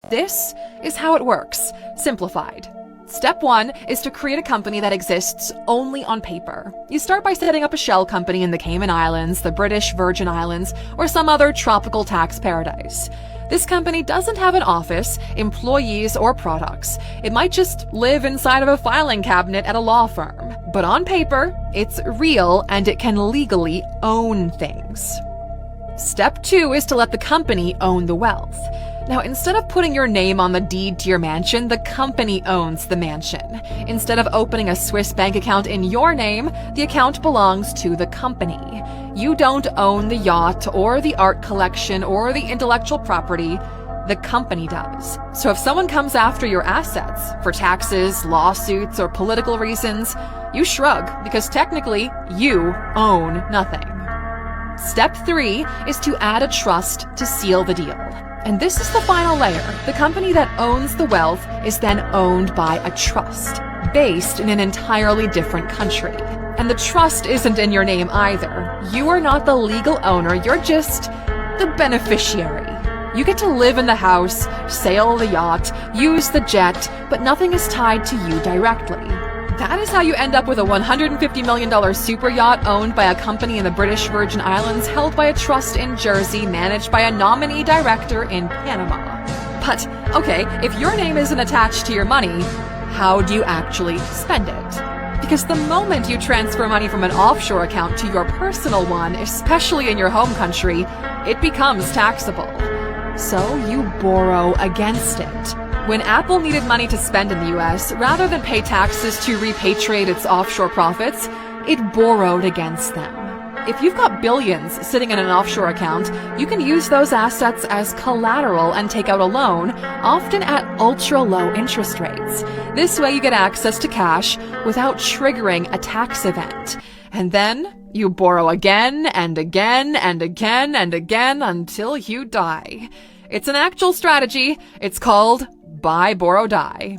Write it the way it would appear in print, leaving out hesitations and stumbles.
This is how it works, simplified. Step 1 is to create a company that exists only on paper. You start by setting up a shell company in the Cayman Islands, the British Virgin Islands, or some other tropical tax paradise. This company doesn't have an office, employees, or products. It might just live inside of a filing cabinet at a law firm. But on paper, it's real and it can legally own things. Step 2 is to let the company own the wealth. Now, instead of putting your name on the deed to your mansion, the company owns the mansion. Instead of opening a Swiss bank account in your name, the account belongs to the company. You don't own the yacht or the art collection or the intellectual property. The company does. So if someone comes after your assets for taxes, lawsuits, or political reasons, you shrug because technically you own nothing. Step 3 is to add a trust to seal the deal. And this is the final layer. The company that owns the wealth is then owned by a trust, based in an entirely different country. And the trust isn't in your name either. You are not the legal owner, you're just the beneficiary. You get to live in the house, sail the yacht, use the jet, but nothing is tied to you directly. That is how you end up with a $150 million super yacht owned by a company in the British Virgin Islands, held by a trust in Jersey, managed by a nominee director in Panama. But, okay, if your name isn't attached to your money, how do you actually spend it? Because the moment you transfer money from an offshore account to your personal one, especially in your home country, it becomes taxable. So you borrow against it. When Apple needed money to spend in the US, rather than pay taxes to repatriate its offshore profits, it borrowed against them. If you've got billions sitting in an offshore account, you can use those assets as collateral and take out a loan, often at ultra-low interest rates. This way you get access to cash without triggering a tax event. And then you borrow again and again and again and again until you die. It's an actual strategy. It's called buy, borrow, die.